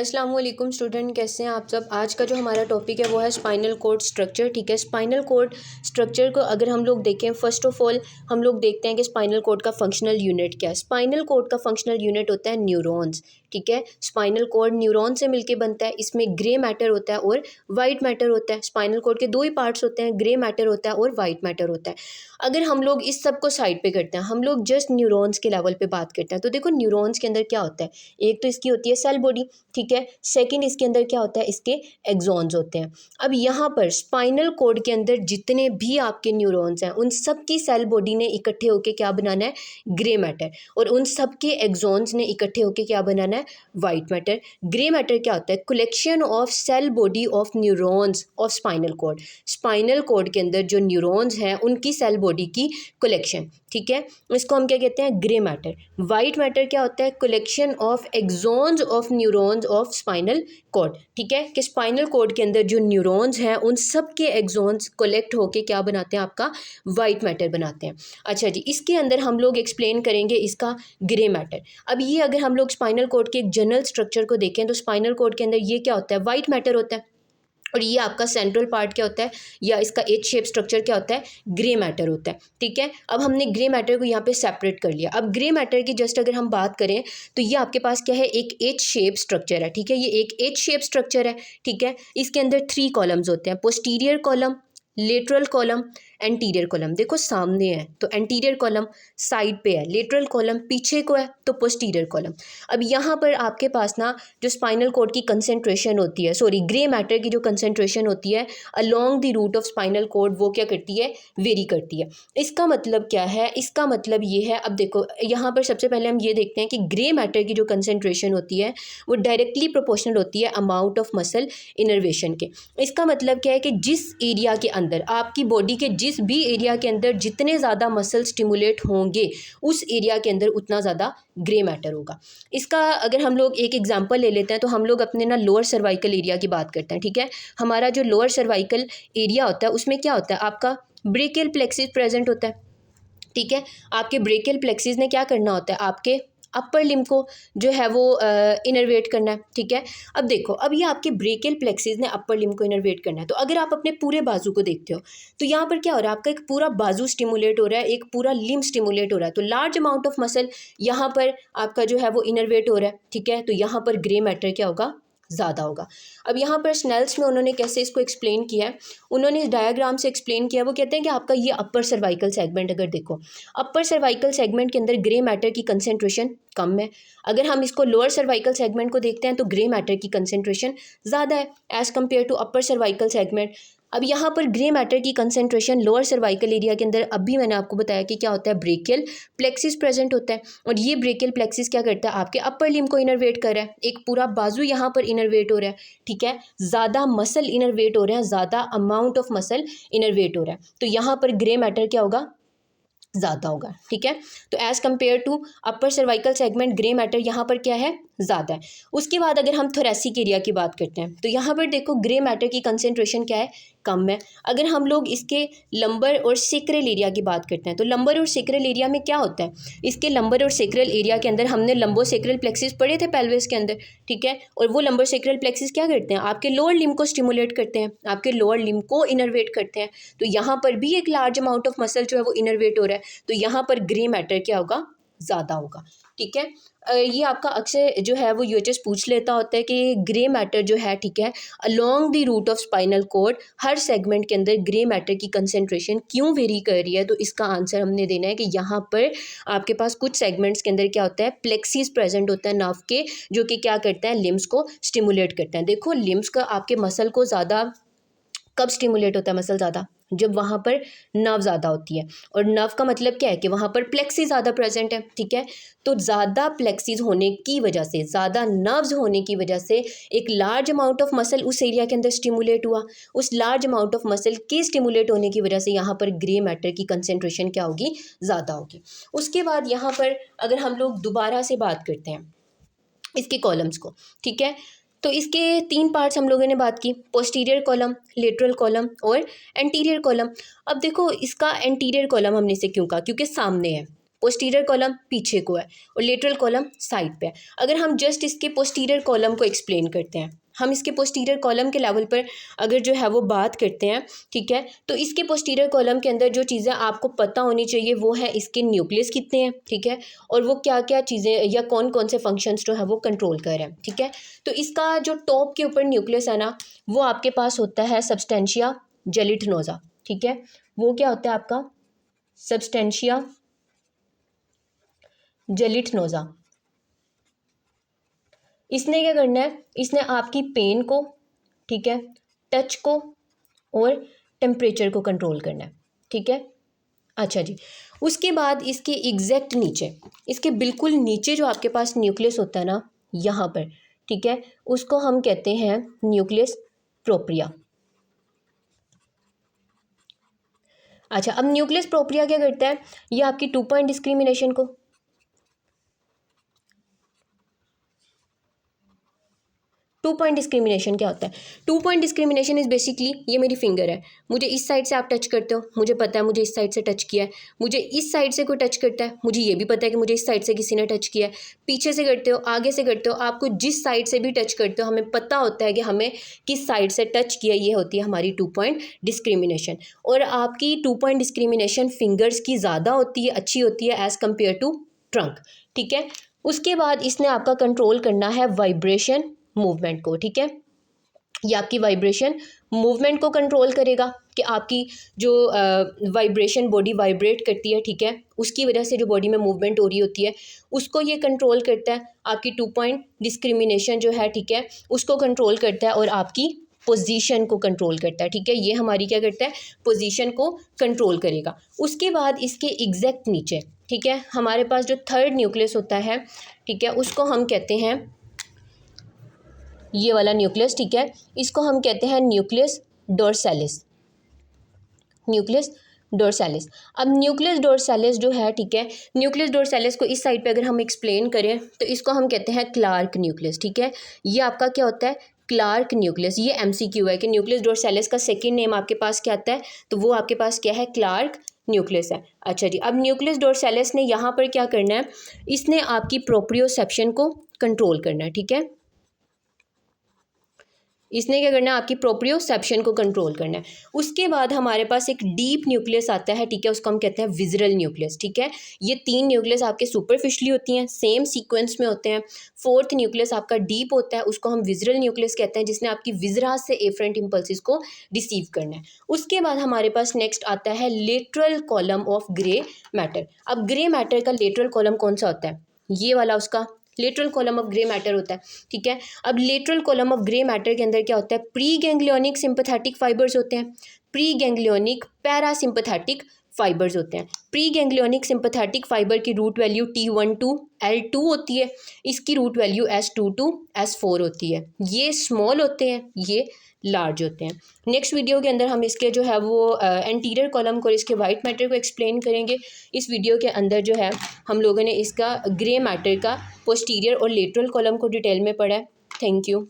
अस्सलाम वालेकुम स्टूडेंट, कैसे हैं आप सब। आज का जो हमारा टॉपिक है वो है स्पाइनल कॉर्ड स्ट्रक्चर। ठीक है, स्पाइनल कॉर्ड स्ट्रक्चर को अगर हम लोग देखें, फर्स्ट ऑफ ऑल हम लोग देखते हैं कि स्पाइनल कॉर्ड का फंक्शनल यूनिट क्या है। स्पाइनल कॉर्ड का फंक्शनल यूनिट होता है न्यूरॉन्स। ठीक है, स्पाइनल कॉर्ड न्यूरॉन से मिलके बनता है। इसमें ग्रे मैटर होता है और वाइट मैटर होता है। स्पाइनल कॉर्ड के दो ही पार्ट्स होते हैं, ग्रे मैटर होता है और वाइट मैटर होता है। अगर हम लोग इस सब को साइड पे करते हैं, हम लोग जस्ट न्यूरॉन्स के लेवल पे बात करते हैं, तो देखो न्यूरॉन्स के अंदर क्या होता है। एक तो इसकी होती है सेल बॉडी, ठीक है। सेकंड इसके अंदर क्या होता है, इसके एक्सॉन्स होते हैं। अब यहाँ पर स्पाइनल कॉर्ड के अंदर जितने भी आपके न्यूरॉन्स हैं, उन सब की सेल बॉडी ने इकट्ठे होकर क्या बनाना है, ग्रे मैटर, और उन सब के एक्सॉन्स ने इकट्ठे होकर क्या बनाना है, वाइट मैटर। ग्रे मैटर क्या होता है, collection of cell body of neurons of spinal cord. Spinal cord के अंदर जो न्यूरॉन्स हैं उनकी सेल बॉडी की कलेक्शन, ठीक है, इसको हम क्या कहते हैं, ग्रे मैटर। वाइट मैटर क्या होता है, collection of axons of neurons of spinal cord. ठीक है, कि स्पाइनल कॉर्ड के अंदर जो न्यूरॉन्स हैं उन सब के एक्सॉन्स कलेक्ट होके क्या बनाते हैं, आपका वाइट मैटर बनाते हैं। अच्छा जी, इसके अंदर हम लोग एक्सप्लेन करेंगे इसका ग्रे मैटर। अब ये अगर हम लोग स्पाइनल कॉर्ड के एक जनरल स्ट्रक्चर को देखें तो स्पाइनल कॉर्ड के अंदर ये क्या होता है, वाइट मैटर होता है, और ये आपका सेंट्रल पार्ट क्या होता है, या इसका एच शेप स्ट्रक्चर क्या होता है, ग्रे मैटर होता है। ठीक है, अब हमने ग्रे मैटर को यहाँ पे सेपरेट कर लिया। अब ग्रे मैटर की जस्ट अगर हम बात करें तो ये आपके पास क्या है, एक एच शेप स्ट्रक्चर है। ठीक है, ये एक एच शेप स्ट्रक्चर है। ठीक है, इसके अंदर 3 कॉलम्स होते हैं, posterior column, lateral column, anterior column. देखो सामने है तो एंटीरियर कॉलम साइड पे है, लेटरल कॉलम पीछे को है तो पोस्टीरियर कॉलम। अब यहाँ पर आपके पास ना जो स्पाइनल कॉर्ड की कंसेंट्रेशन होती है, सॉरी ग्रे मैटर की जो कंसेंट्रेशन होती है along the route of spinal cord, वो क्या करती है, वेरी करती है। इसका मतलब क्या है, इसका मतलब ये है, अब देखो यहाँ पर सबसे पहले हम ये देखते हैं कि ग्रे मैटर की जो कंसेंट्रेशन होती है वो डायरेक्टली प्रोपोर्शनल होती है अमाउंट ऑफ मसल इनर्वेशन के। इसका मतलब क्या है कि जिस एरिया के अंदर आपकी बॉडी के जिस भी एरिया के अंदर जितने ज़्यादा मसल स्टिमुलेट होंगे उस एरिया के अंदर उतना ज़्यादा ग्रे मैटर होगा। इसका अगर हम लोग एक एग्जांपल ले लेते हैं तो हम लोग अपने ना लोअर सर्वाइकल एरिया की बात करते हैं। ठीक है, हमारा जो लोअर सर्वाइकल एरिया होता है उसमें क्या होता है, आपका ब्रेकियल प्लेक्सिस प्रेजेंट होता है। ठीक है, आपके ब्रेकियल प्लेक्सिस ने क्या करना होता है, आपके अपर लिम्ब को जो है वो इनर्वेट करना है। ठीक है, अब देखो, अब ये आपके ब्रेकियल प्लेक्सिस ने अपर लिम्ब को इनर्वेट करना है। तो अगर आप अपने पूरे बाजू को देखते हो तो यहाँ पर क्या हो रहा है, आपका एक पूरा बाजू स्टिमुलेट हो रहा है, एक पूरा लिम्ब स्टिमुलेट हो रहा है, तो लार्ज अमाउंट ऑफ मसल यहाँ पर आपका जो है वो इनर्वेट हो रहा है। ठीक है, तो यहाँ पर ग्रे मैटर क्या होगा, ज़्यादा होगा। अब यहाँ पर स्नेल्स में उन्होंने कैसे इसको एक्सप्लेन किया है, उन्होंने इस डायग्राम से एक्सप्लेन किया। वो कहते हैं कि आपका ये अपर सर्वाइकल सेगमेंट अगर देखो, अपर सर्वाइकल सेगमेंट के अंदर ग्रे मैटर की कंसेंट्रेशन कम है। अगर हम इसको लोअर सर्वाइकल सेगमेंट को देखते हैं तो ग्रे मैटर की कंसेंट्रेशन ज़्यादा है as compare to upper cervical segment. अब यहाँ पर ग्रे मैटर की कंसेंट्रेशन लोअर सर्वाइकल एरिया के अंदर, अभी मैंने आपको बताया कि क्या होता है, ब्रेकियल प्लेक्सिस प्रेजेंट होता है, और ये ब्रेकियल प्लेक्सिस क्या करता है, आपके अपर लिम्ब को इनर्वेट कर रहा है, एक पूरा बाजू यहाँ पर इनर्वेट हो रहा है। ठीक है, ज़्यादा मसल इनर्वेट हो रहे हैं, ज़्यादा अमाउंट ऑफ मसल इनर्वेट हो रहा है, तो यहाँ पर ग्रे मैटर क्या होगा, ज़्यादा होगा। ठीक है, तो as compare to upper cervical segment grey matter यहाँ पर क्या है, ज़्यादा है। उसके बाद अगर हम थोरेसिक एरिया की बात करते हैं तो यहाँ पर देखो ग्रे मैटर की कंसेंट्रेशन क्या है, कम है। अगर हम लोग इसके लंबर और सेक्रल एरिया की बात करते हैं तो लंबर और सेक्रल एरिया में क्या होता है, इसके लंबर और सेक्रल एरिया के अंदर हमने लंबो सेक्रल प्लेक्सिस पढ़े थे पेल्विस के अंदर। ठीक है, और वो लंबर सेक्रल प्लेक्सिस क्या करते हैं, आपके लोअर लिम्ब को स्टिमुलेट करते हैं, आपके लोअर लिम्ब को इनर्वेट करते हैं, तो यहाँ पर भी एक लार्ज अमाउंट ऑफ मसल जो है वो इनर्वेट हो रहा है, तो यहाँ पर ग्रे मैटर क्या होगा, ज़्यादा होगा। ठीक है, ये आपका अक्सर जो है वो यूएचएस पूछ लेता होता है कि ग्रे मैटर जो है, ठीक है, along the route of spinal cord हर सेगमेंट के अंदर ग्रे मैटर की कंसेंट्रेशन क्यों वेरी कर रही है। तो इसका आंसर हमने देना है कि यहाँ पर आपके पास कुछ सेगमेंट्स के अंदर क्या होता है, प्लेक्सिस प्रेजेंट होता है नर्व के, जो कि क्या करता है, लिम्स को स्टिमुलेट करते हैं। देखो लिम्स का आपके मसल को ज़्यादा कब स्टिमुलेट होता है, मसल ज़्यादा जब वहाँ पर नर्व ज़्यादा होती है, और नर्व का मतलब क्या है कि वहाँ पर प्लेक्सी ज़्यादा प्रेजेंट है। ठीक है, तो ज़्यादा प्लेक्सीज होने की वजह से, ज़्यादा नर्व्स होने की वजह से एक लार्ज अमाउंट ऑफ मसल उस एरिया के अंदर स्टिमुलेट हुआ। उस लार्ज अमाउंट ऑफ मसल के स्टिमुलेट होने की वजह से यहाँ पर ग्रे मैटर की कंसेंट्रेशन क्या होगी, ज़्यादा होगी। उसके बाद यहाँ पर अगर हम लोग दोबारा से बात करते हैं इसके कॉलम्स को, ठीक है, तो इसके 3 पार्ट्स हम लोगों ने बात की, पोस्टीरियर कॉलम, लेटरल कॉलम और एंटीरियर कॉलम। अब देखो इसका एंटीरियर कॉलम हमने इसे क्यों कहा, क्योंकि सामने है। पोस्टीरियर कॉलम पीछे को है और लेटरल कॉलम साइड पे है। अगर हम जस्ट इसके पोस्टीरियर कॉलम को एक्सप्लेन करते हैं, हम इसके पोस्टीरियर कॉलम के लेवल पर अगर जो है वो बात करते हैं, ठीक है, तो इसके पोस्टीरियर कॉलम के अंदर जो चीज़ें आपको पता होनी चाहिए वो है इसके न्यूक्लियस कितने हैं, ठीक है, और वो क्या क्या चीज़ें या कौन कौन से फंक्शंस जो है वो कंट्रोल कर रहे हैं, ठीक है। तो इसका जो टॉप के ऊपर न्यूक्लियस है ना, वो आपके पास होता है सब्सटेंशिया जेलिटनोजा, ठीक है। वो क्या होता है आपका सब्सटेंशिया जेलिटनोजा। इसने क्या करना है, इसने आपकी पेन को, ठीक है, टच को और टेम्परेचर को कंट्रोल करना है, ठीक है। अच्छा जी, उसके बाद इसके एग्जैक्ट नीचे, इसके बिल्कुल नीचे जो आपके पास न्यूक्लियस होता है ना, यहाँ पर, ठीक है, उसको हम कहते हैं न्यूक्लियस प्रोप्रिया। अच्छा, अब न्यूक्लियस प्रोप्रिया क्या करता है, ये आपकी 2 पॉइंट डिस्क्रिमिनेशन को, 2 पॉइंट डिस्क्रिमिनेशन क्या होता है, 2 पॉइंट डिस्क्रिमिनेशन इज़ बेसिकली, ये मेरी फिंगर है, मुझे इस साइड से आप टच करते हो, मुझे पता है मुझे इस साइड से टच किया है, मुझे इस साइड से कोई टच करता है, मुझे ये भी पता है कि मुझे इस साइड से किसी ने टच किया है, पीछे से करते हो, आगे से करते हो, आपको जिस साइड से भी टच करते हो हमें पता होता है कि हमें किस साइड से टच किया, ये होती है हमारी 2 पॉइंट डिस्क्रिमिनेशन। और आपकी 2 पॉइंट डिस्क्रिमिनेशन फिंगर्स की ज़्यादा होती है, अच्छी होती है एज़ कम्पेयर टू ट्रंक, ठीक है। उसके बाद इसने आपका कंट्रोल करना है वाइब्रेशन मूवमेंट को, ठीक है, ये आपकी वाइब्रेशन मूवमेंट को कंट्रोल करेगा कि आपकी जो वाइब्रेशन बॉडी वाइब्रेट करती है, ठीक है, उसकी वजह से जो बॉडी में मूवमेंट हो रही होती है उसको ये कंट्रोल करता है। आपकी 2 पॉइंट डिस्क्रिमिनेशन जो है, ठीक है, उसको कंट्रोल करता है और आपकी पोजीशन को कंट्रोल करता है, ठीक है, ये हमारी क्या करता है, पोजीशन को कंट्रोल करेगा। उसके बाद इसके एग्जैक्ट नीचे, ठीक है, हमारे पास जो थर्ड न्यूक्लियस होता है, ठीक है, उसको हम कहते हैं ये वाला न्यूक्लियस, ठीक है, इसको हम कहते हैं न्यूक्लियस डोर्सैलिस, न्यूक्लियस डोर्सैलिस। अब न्यूक्लियस डोर्सैलिस जो है, ठीक है, न्यूक्लियस डोर्सैलिस को इस साइड पे अगर हम एक्सप्लेन करें तो इसको हम कहते हैं क्लार्क न्यूक्लियस, ठीक है, ये आपका क्या होता है, क्लार्क न्यूक्लियस। ये MCQ है कि न्यूक्लियस डोर्सैलिस का सेकेंड नेम आपके पास क्या आता है, तो वो आपके पास क्या है, क्लार्क न्यूक्लियस है। अच्छा जी, अब न्यूक्लियस डोर्सैलिस ने यहाँ पर क्या करना है, इसने आपकी प्रोप्रियोसेप्शन को कंट्रोल करना है, ठीक है, इसने क्या करना है, आपकी प्रोप्रियोसेप्शन को कंट्रोल करना है। उसके बाद हमारे पास एक डीप न्यूक्लियस आता है, ठीक है, उसको हम कहते हैं विज़रल न्यूक्लियस, ठीक है। ये 3 न्यूक्लियस आपके सुपरफिशली होती हैं, सेम सीक्वेंस में होते हैं। 4th न्यूक्लियस आपका डीप होता है, उसको हम विज़रल न्यूक्लियस कहते हैं, जिसने आपकी विज़रा से एफरेंट इम्पल्सिस को रिसीव करना है। उसके बाद हमारे पास नेक्स्ट आता है lateral column of grey matter. अब ग्रे मैटर का लेटरल कॉलम कौन सा होता है, ये वाला उसका lateral column of grey matter होता है, ठीक है। अब lateral column of grey matter के अंदर क्या होता है, प्री गैंग्लियोनिक सिंपैथेटिक फाइबर्स होते हैं, प्री गैंग्लियोनिक पैरासिम्पैथेटिक फाइबर्स होते हैं। प्री गैंग्लियोनिक सिंपैथेटिक फाइबर की root value T1 to L2 होती है, इसकी root value S2 to S4 होती है। ये स्मॉल होते हैं, ये लार्ज होते हैं। नेक्स्ट वीडियो के अंदर हम इसके जो है वो एंटीरियर कॉलम को और इसके वाइट मैटर को एक्सप्लेन करेंगे। इस वीडियो के अंदर जो है हम लोगों ने इसका ग्रे मैटर का पोस्टीरियर और लेटरल कॉलम को डिटेल में पढ़ा है। Thank you.